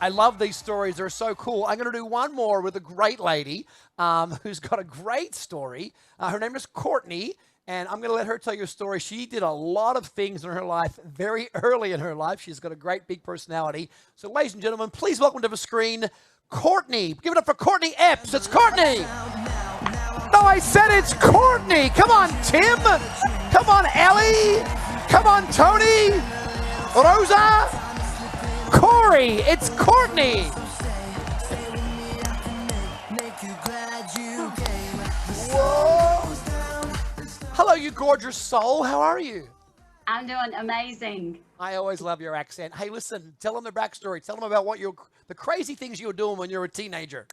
I love these stories. They're so cool. I'm going to do one more with a great lady who's got a great story. Her name is Courtney, and I'm going to let her tell you a story. She did a lot of things in her life very early in her life. She's got a great big personality. So, ladies and gentlemen, please welcome to the screen Courtney. Give it up for Courtney Epps. It's Courtney. No, I said it's Courtney. Come on, Tim. Come on, Ellie. Come on, Tony. Rosa. Corey. It's Courtney. Whoa. Hello, you gorgeous soul. How are you? I'm doing amazing. I always love your accent. Hey, listen, tell them the backstory. Tell them about the crazy things you were doing when you were a teenager.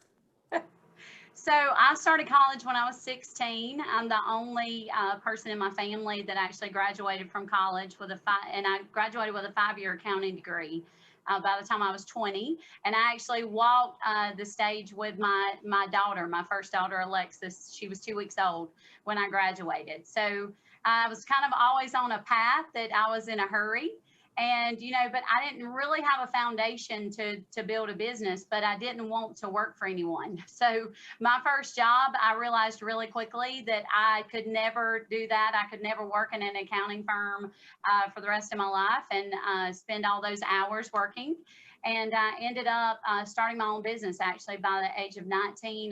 So I started college when I was 16. I'm the only person in my family that actually graduated from college and I graduated with a 5-year accounting degree by the time I was 20. And I actually walked the stage with my daughter, my first daughter, Alexis. She was 2 weeks old when I graduated. So I was kind of always on a path that I was in a hurry. And, but I didn't really have a foundation to build a business, but I didn't want to work for anyone. So my first job, I realized really quickly that I could never do that. I could never work in an accounting firm for the rest of my life and spend all those hours working. And I ended up starting my own business. Actually, by the age of 19,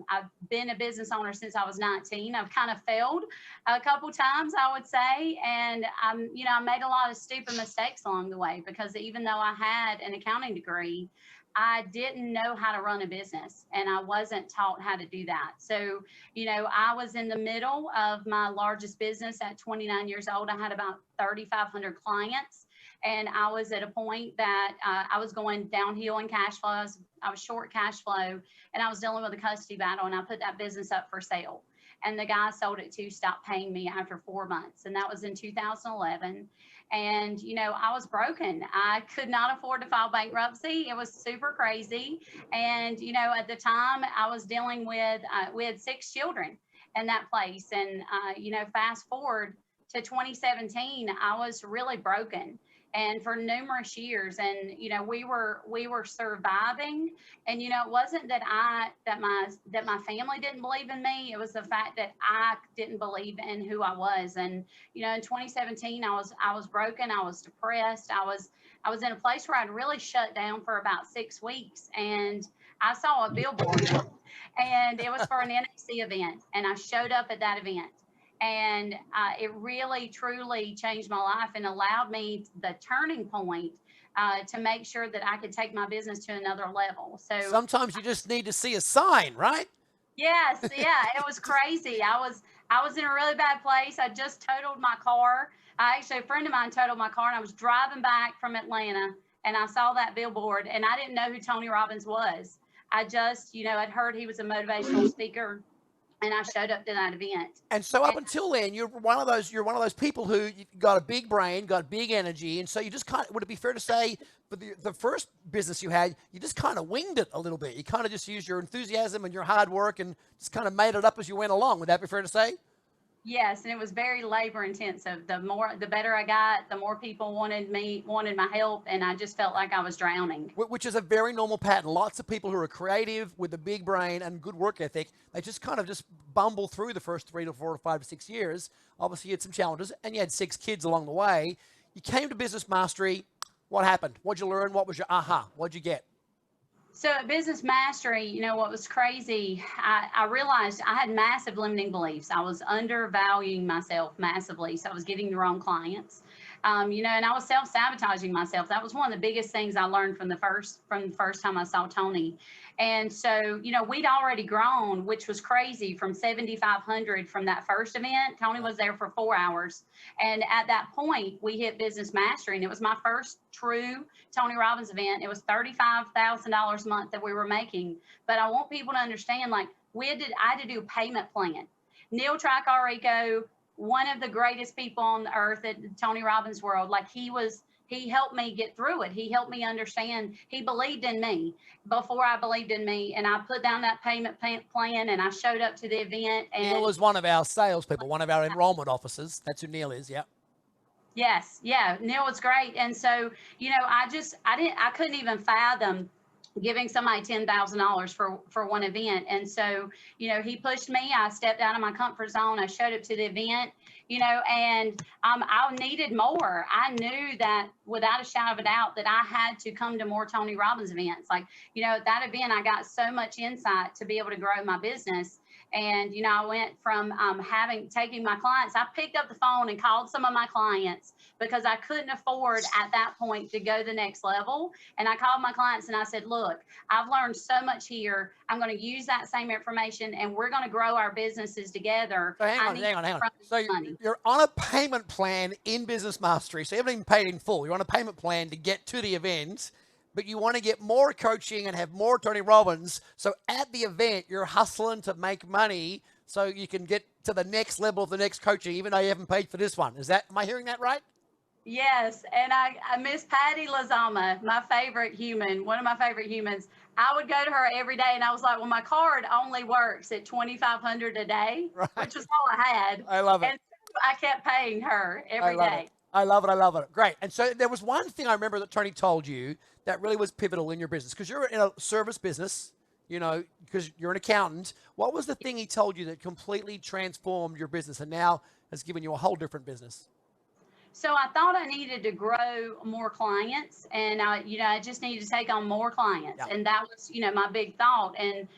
I've been a business owner since I was 19. I've kind of failed a couple times, I would say. And I made a lot of stupid mistakes along the way because even though I had an accounting degree, I didn't know how to run a business and I wasn't taught how to do that. So, I was in the middle of my largest business at 29 years old. I had about 3,500 clients. And I was at a point that I was going downhill in cash flow. I was short cash flow and I was dealing with a custody battle and I put that business up for sale. And the guy I sold it to stopped paying me after 4 months. And that was in 2011. And, I was broken. I could not afford to file bankruptcy. It was super crazy. And, at the time I was dealing with, we had 6 children in that place. And, fast forward to 2017, I was really broken. And for numerous years, and we were surviving. And it wasn't that my family didn't believe in me. It was the fact that I didn't believe in who I was. And in 2017, I was broken. I was depressed. I was in a place where I'd really shut down for about 6 weeks, and I saw a billboard, and it was for an NXT event, and I showed up at that event. And it really, truly changed my life and allowed me the turning point to make sure that I could take my business to another level. So sometimes you just need to see a sign, right? Yes, yeah, it was crazy. I was in a really bad place. I just totaled my car. Actually, a friend of mine totaled my car, and I was driving back from Atlanta, and I saw that billboard, and I didn't know who Tony Robbins was. I just, I'd heard he was a motivational speaker. And I showed up to that event. And so up until then, you're one of those people who got a big brain, got big energy, and so you just would it be fair to say for the first business you had, you just kind of winged it a little bit. You kind of just used your enthusiasm and your hard work and just kind of made it up as you went along. Would that be fair to say? Yes, and it was very labor intensive. The better I got, the more people wanted my help, and I just felt like I was drowning. Which is a very normal pattern. Lots of people who are creative with a big brain and good work ethic, they just kind of just bumble through the first 3 to 4 to 5 to 6 years. Obviously, you had some challenges, and you had 6 kids along the way. You came to Business Mastery. What happened? What'd you learn? What was your aha? What'd you get? So at Business Mastery, what was crazy, I realized I had massive limiting beliefs. I was undervaluing myself massively. So I was getting the wrong clients, and I was self-sabotaging myself. That was one of the biggest things I learned from the first time I saw Tony. And so, we'd already grown, which was crazy, from 7,500 from that first event. Tony was there for 4 hours. And at that point, we hit Business Mastery, and it was my first true Tony Robbins event. It was $35,000 a month that we were making. But I want people to understand, I had to do a payment plan. Neil Tricarico, one of the greatest people on the earth at Tony Robbins world, he helped me get through it. He helped me understand. He believed in me before I believed in me. And I put down that payment plan, and I showed up to the event. And Neil is one of our salespeople, one of our enrollment officers. That's who Neil is, yeah. Yes, yeah, Neil was great. And so, I couldn't even fathom giving somebody $10,000 for one event. And so, he pushed me. I stepped out of my comfort zone. I showed up to the event, and I needed more. I knew that without a shadow of a doubt that I had to come to more Tony Robbins events. Like, at that event, I got so much insight to be able to grow my business. And, I went from taking my clients, I picked up the phone and called some of my clients because I couldn't afford at that point to go the next level. And I called my clients and I said, look, I've learned so much here. I'm going to use that same information and we're going to grow our businesses together. So hang on. So you're on a payment plan in Business Mastery. So you haven't even paid in full. You're on a payment plan to get to the event, but you want to get more coaching and have more Tony Robbins. So at the event, you're hustling to make money so you can get to the next level of the next coaching, even though you haven't paid for this one. Am I hearing that right? Yes, and I miss Patty Lazama, my favorite human, one of my favorite humans. I would go to her every day, and I was like, well, my card only works at $2,500 a day, right, which is all I had. I love it. And so I kept paying her every day. I love it. Great. And so there was one thing I remember that Tony told you that really was pivotal in your business, because you're in a service business, because you're an accountant. What was the thing he told you that completely transformed your business and now has given you a whole different business? So I thought I needed to grow more clients, and I just needed to take on more clients. Yeah. And that was, my big thought. And,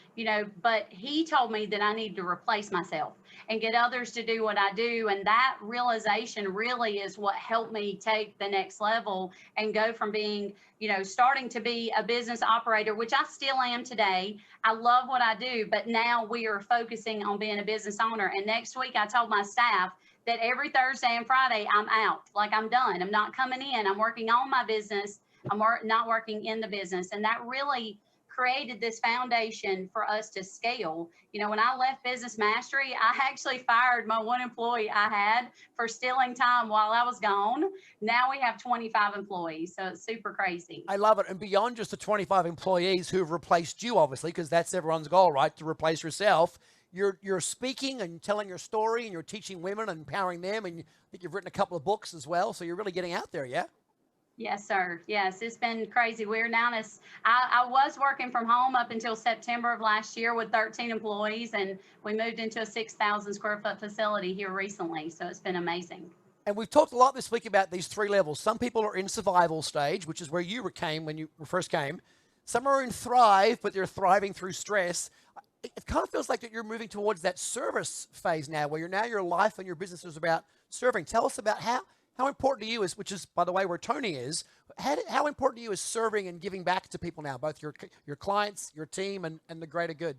but he told me that I needed to replace myself and get others to do what I do. And that realization really is what helped me take the next level and go from being, starting to be a business operator, which I still am today. I love what I do, but now we are focusing on being a business owner. And next week I told my staff that every Thursday and Friday I'm out, like I'm done. I'm not coming in. I'm working on my business. I'm not working in the business. And that really created this foundation for us to scale. When I left Business Mastery, I actually fired my one employee I had for stealing time while I was gone. Now we have 25 employees. So it's super crazy. I love it. And beyond just the 25 employees who've replaced you, obviously, because that's everyone's goal, right? To replace yourself. You're speaking and telling your story, and you're teaching women and empowering them, and I think you've written a couple of books as well, so you're really getting out there, yeah? Yes, sir. Yes, it's been crazy. We're now, I was working from home up until September of last year with 13 employees, and we moved into a 6,000 square foot facility here recently, so it's been amazing. And we've talked a lot this week about these three levels. Some people are in survival stage, which is where you came when you first came. Some are in thrive, but they're thriving through stress. It kind of feels like that you're moving towards that service phase now, where your life and your business is about serving. Tell us about how important to you is, which is, by the way, where Tony is, how important to you is serving and giving back to people now, both your clients, your team, and the greater good?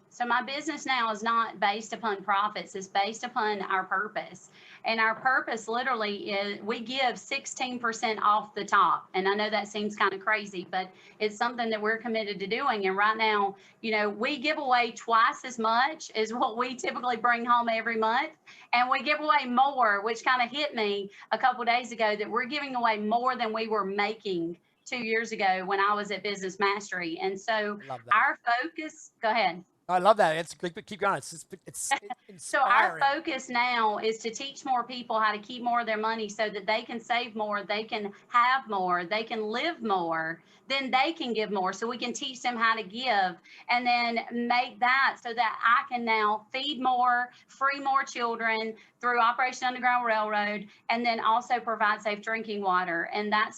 So my business now is not based upon profits. It's based upon our purpose. And our purpose literally is we give 16% off the top. And I know that seems kind of crazy, but it's something that we're committed to doing. And right now, we give away twice as much as what we typically bring home every month. And we give away more, which kind of hit me a couple of days ago, that we're giving away more than we were making 2 years ago when I was at Business Mastery. And so our focus, go ahead. I love that. Keep going. It's so our focus now is to teach more people how to keep more of their money so that they can save more, they can have more, they can live more, then they can give more. So we can teach them how to give and then make that so that I can now feed more, free more children through Operation Underground Railroad, and then also provide safe drinking water. And that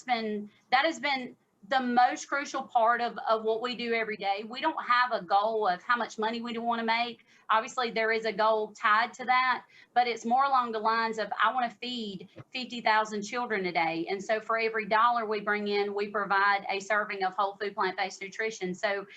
has been the most crucial part of what we do every day. We don't have a goal of how much money we want to make. Obviously, there is a goal tied to that, but it's more along the lines of I want to feed 50,000 children a day. And so for every dollar we bring in, we provide a serving of whole food, plant-based nutrition. So,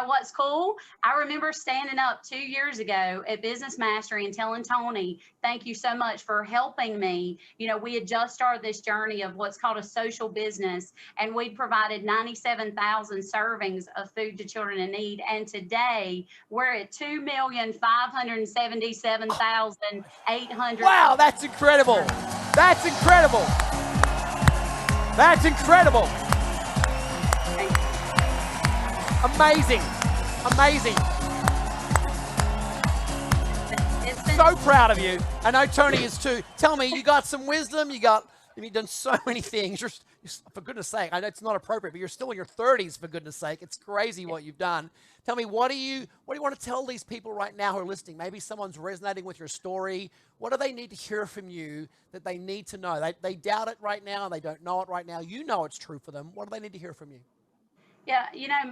what's cool? I remember standing up 2 years ago at Business Mastery and telling Tony, thank you so much for helping me. We had just started this journey of what's called a social business, and we provided 97,000 servings of food to children in need. And today we're at 2,577,800. Wow, that's incredible. That's incredible. That's incredible. Amazing. Amazing. So proud of you. I know Tony is too. Tell me, you got some wisdom, you got You've done so many things. For goodness sake, I know it's not appropriate, but you're still in your 30s, for goodness sake. It's crazy what you've done. Tell me, what do you want to tell these people right now who are listening? Maybe someone's resonating with your story. What do they need to hear from you that they need to know? They doubt it right now. They don't know it right now. You know it's true for them. What do they need to hear from you? Yeah,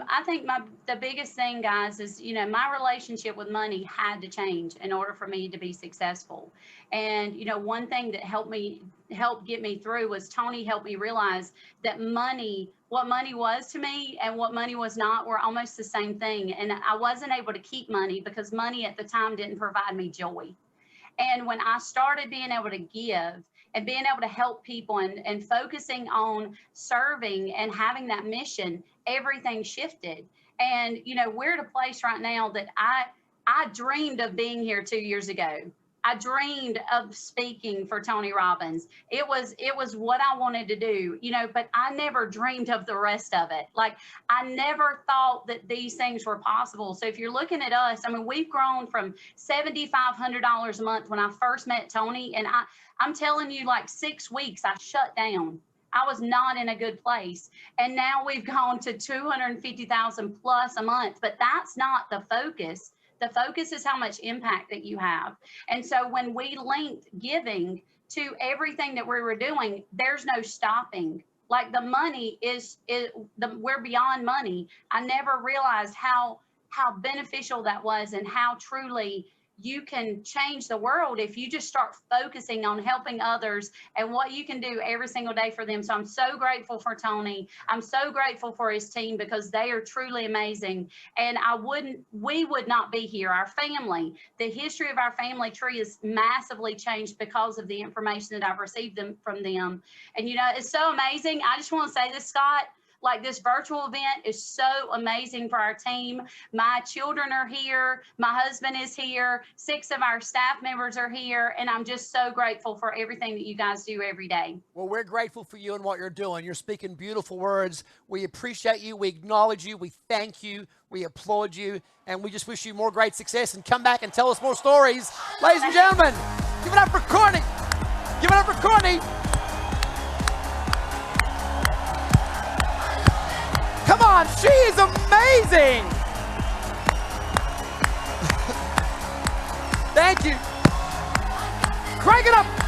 I think the biggest thing, guys, is my relationship with money had to change in order for me to be successful. And one thing that helped get me through was Tony helped me realize that what money was to me and what money was not were almost the same thing. And I wasn't able to keep money because money at the time didn't provide me joy. And when I started being able to give and being able to help people and focusing on serving and having that mission, everything shifted. And, we're at a place right now that I dreamed of being here 2 years ago. I dreamed of speaking for Tony Robbins. It was what I wanted to do, but I never dreamed of the rest of it. Like, I never thought that these things were possible. So if you're looking at us, I mean, we've grown from $7,500 a month when I first met Tony. And I'm telling you, like 6 weeks, I shut down. I was not in a good place. And now we've gone to 250,000 plus a month, but that's not the focus. The focus is how much impact that you have. And so when we linked giving to everything that we were doing, there's no stopping. Like, the money we're beyond money. I never realized how beneficial that was and how truly you can change the world if you just start focusing on helping others and what you can do every single day for them. So I'm so grateful for Tony. I'm so grateful for his team because they are truly amazing. And we would not be here. Our family, the history of our family tree is massively changed because of the information that I've received from them. And it's so amazing. I just want to say this, Scott. Like, this virtual event is so amazing for our team. My children are here. My husband is here. 6 of our staff members are here. And I'm just so grateful for everything that you guys do every day. Well, we're grateful for you and what you're doing. You're speaking beautiful words. We appreciate you. We acknowledge you. We thank you. We applaud you. And we just wish you more great success, and come back and tell us more stories. Ladies and gentlemen, give it up for Courtney. Give it up for Courtney. Come on, she is amazing. Thank you. Crank it up.